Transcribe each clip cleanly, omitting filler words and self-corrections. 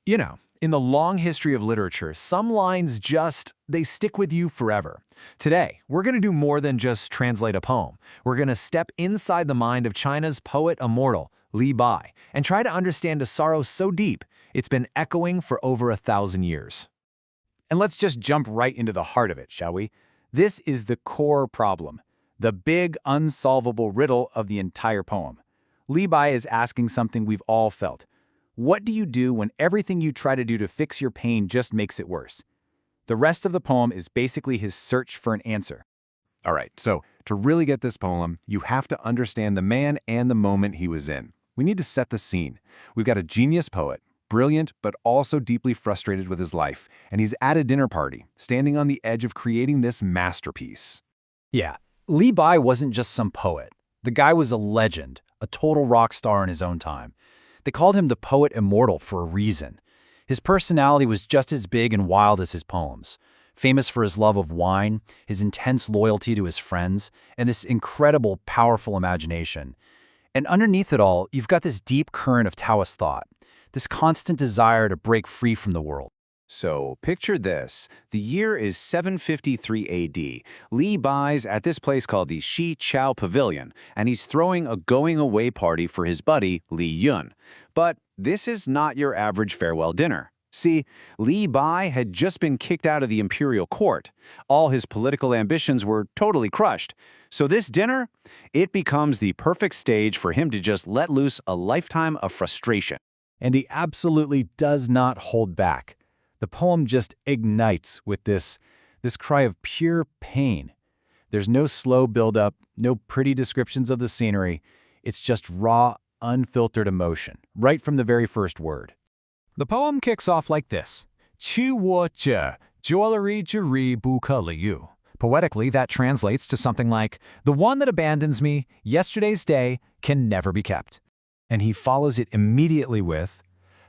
You know, in the long history of literature, some lines they stick with you forever. Today, we're going to do more than just translate a poem. We're going to step inside the mind of China's poet immortal, Li Bai, and try to understand a sorrow so deep, it's been echoing for over 1,000 years. And let's just jump right into the heart of it, shall we? This is the core problem, the big, unsolvable riddle of the entire poem. Li Bai is asking something we've all felt. What do you do when everything you try to do to fix your pain just makes it worse? The rest of the poem is basically his search for an answer. All right, so to really get this poem, you have to understand the man and the moment he was in. We need to set the scene. We've got a genius poet, brilliant but also deeply frustrated with his life, and he's at a dinner party, standing on the edge of creating this masterpiece. Yeah, Li Bai wasn't just some poet. The guy was a legend, a total rock star in his own time. They called him the poet immortal for a reason. His personality was just as big and wild as his poems, famous for his love of wine, his intense loyalty to his friends, and this incredible, powerful imagination. And underneath it all, you've got this deep current of Taoist thought, this constant desire to break free from the world. So, picture this. The year is 753 AD. Li Bai's at this place called the Xie Tiao Pavilion, and he's throwing a going-away party for his buddy, Li Yun. But this is not your average farewell dinner. See, Li Bai had just been kicked out of the imperial court. All his political ambitions were totally crushed. So this dinner, it becomes the perfect stage for him to just let loose a lifetime of frustration. And he absolutely does not hold back. The poem just ignites with this cry of pure pain. There's no slow build-up, no pretty descriptions of the scenery. It's just raw, unfiltered emotion, right from the very first word. The poem kicks off like this. Qu wo zhe, jewelry jiri bu ke liu. Poetically, that translates to something like, the one that abandons me, yesterday's day, can never be kept. And he follows it immediately with,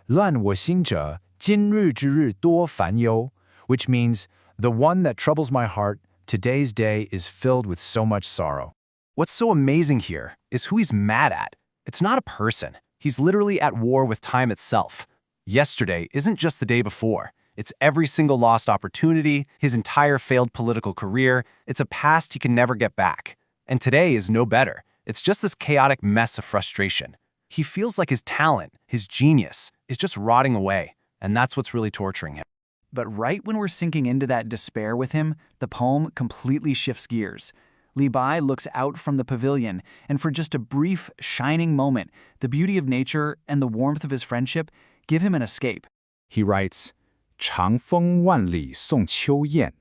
乱我心者 今日之日多烦忧, which means, the one that troubles my heart, today's day is filled with so much sorrow. What's so amazing here is who he's mad at. It's not a person. He's literally at war with time itself. Yesterday isn't just the day before. It's every single lost opportunity, his entire failed political career. It's a past he can never get back. And today is no better. It's just this chaotic mess of frustration. He feels like his talent, his genius, is just rotting away. And that's what's really torturing him. But right when we're sinking into that despair with him, the poem completely shifts gears. Li Bai looks out from the pavilion, and for just a brief, shining moment, the beauty of nature and the warmth of his friendship give him an escape. He writes, 长风万里送秋雁，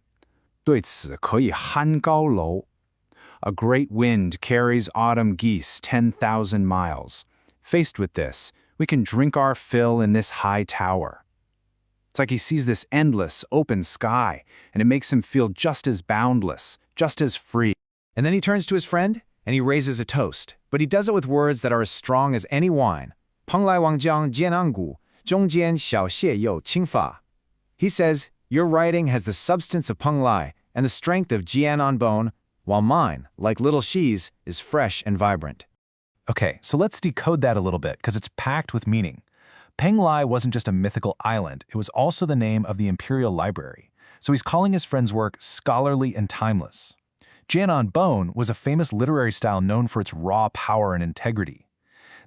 对此可以酣高楼. A great wind carries autumn geese 10,000 miles. Faced with this, we can drink our fill in this high tower. It's like he sees this endless, open sky, and it makes him feel just as boundless, just as free. And then he turns to his friend, and he raises a toast. But he does it with words that are as strong as any wine. 蓬莱王将Jian'an gu, 中间小谢有清法. He says, your writing has the substance of Penglai and the strength of Jian'an bone, while mine, like little Xie's, is fresh and vibrant. Okay, so let's decode that a little bit, because it's packed with meaning. Penglai wasn't just a mythical island, it was also the name of the imperial library. So he's calling his friend's work scholarly and timeless. Jian'an bone was a famous literary style known for its raw power and integrity.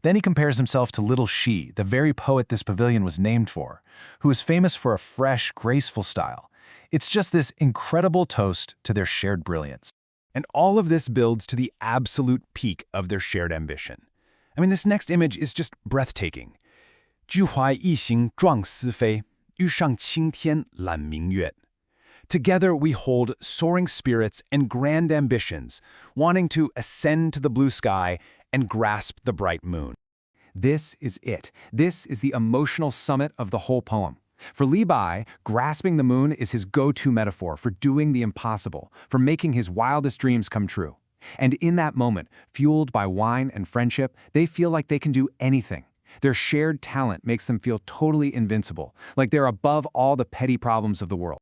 Then he compares himself to little Xie, the very poet this pavilion was named for, who is famous for a fresh, graceful style. It's just this incredible toast to their shared brilliance. And all of this builds to the absolute peak of their shared ambition. I mean, this next image is just breathtaking. 聚怀一行壮思飞，欲上青天揽明月. Together we hold soaring spirits and grand ambitions, wanting to ascend to the blue sky and grasp the bright moon. This is it. This is the emotional summit of the whole poem. For Li Bai, grasping the moon is his go-to metaphor for doing the impossible, for making his wildest dreams come true. And in that moment, fueled by wine and friendship, they feel like they can do anything. Their shared talent makes them feel totally invincible, like they're above all the petty problems of the world.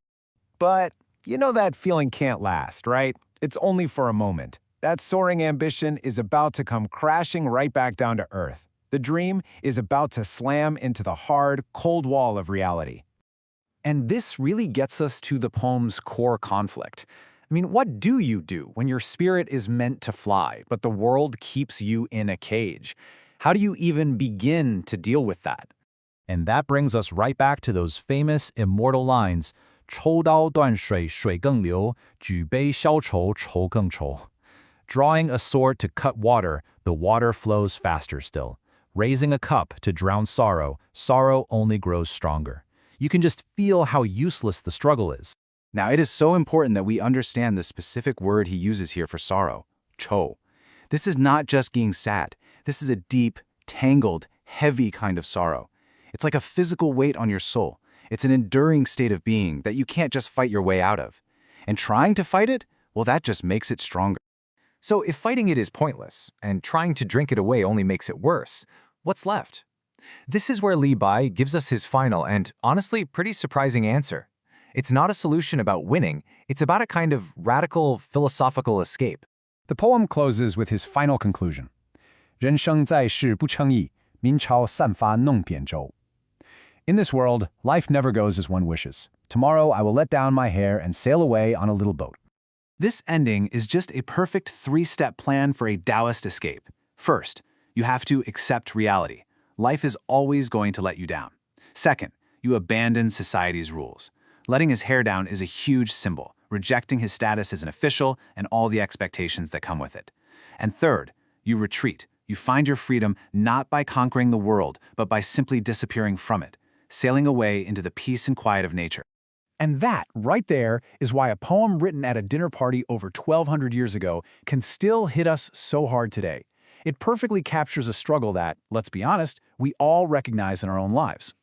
But you know that feeling can't last, right? It's only for a moment. That soaring ambition is about to come crashing right back down to earth. The dream is about to slam into the hard, cold wall of reality. And this really gets us to the poem's core conflict. I mean, what do you do when your spirit is meant to fly, but the world keeps you in a cage? How do you even begin to deal with that? And that brings us right back to those famous immortal lines, 抽刀断水水更流，举杯消愁愁更愁. Drawing a sword to cut water, the water flows faster still. Raising a cup to drown sorrow, sorrow only grows stronger. You can just feel how useless the struggle is. Now, it is so important that we understand the specific word he uses here for sorrow, chou. This is not just being sad. This is a deep, tangled, heavy kind of sorrow. It's like a physical weight on your soul. It's an enduring state of being that you can't just fight your way out of. And trying to fight it, well, that just makes it stronger. So if fighting it is pointless, and trying to drink it away only makes it worse, what's left? This is where Li Bai gives us his final and, honestly, pretty surprising answer. It's not a solution about winning, it's about a kind of radical philosophical escape. The poem closes with his final conclusion. 人生在世不称意，明朝散发弄扁舟. In this world, life never goes as one wishes. Tomorrow I will let down my hair and sail away on a little boat. This ending is just a perfect three-step plan for a Taoist escape. First, you have to accept reality. Life is always going to let you down. Second, you abandon society's rules. Letting his hair down is a huge symbol, rejecting his status as an official and all the expectations that come with it. And third, you retreat. You find your freedom not by conquering the world, but by simply disappearing from it, sailing away into the peace and quiet of nature. And that, right there, is why a poem written at a dinner party over 1,200 years ago can still hit us so hard today. It perfectly captures a struggle that, let's be honest, we all recognize in our own lives.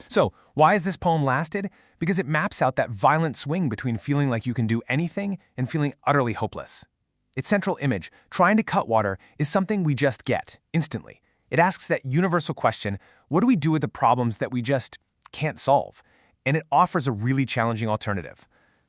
So, why has this poem lasted? Because it maps out that violent swing between feeling like you can do anything and feeling utterly hopeless. Its central image, trying to cut water, is something we just get, instantly. It asks that universal question, what do we do with the problems that we just can't solve? And it offers a really challenging alternative.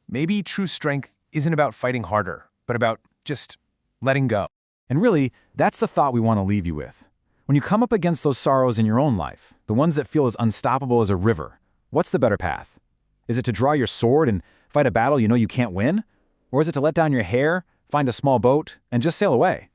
Maybe true strength isn't about fighting harder, but about just letting go. And really, that's the thought we want to leave you with. When you come up against those sorrows in your own life, the ones that feel as unstoppable as a river, what's the better path? Is it to draw your sword and fight a battle you know you can't win? Or is it to let down your hair, find a small boat, and just sail away?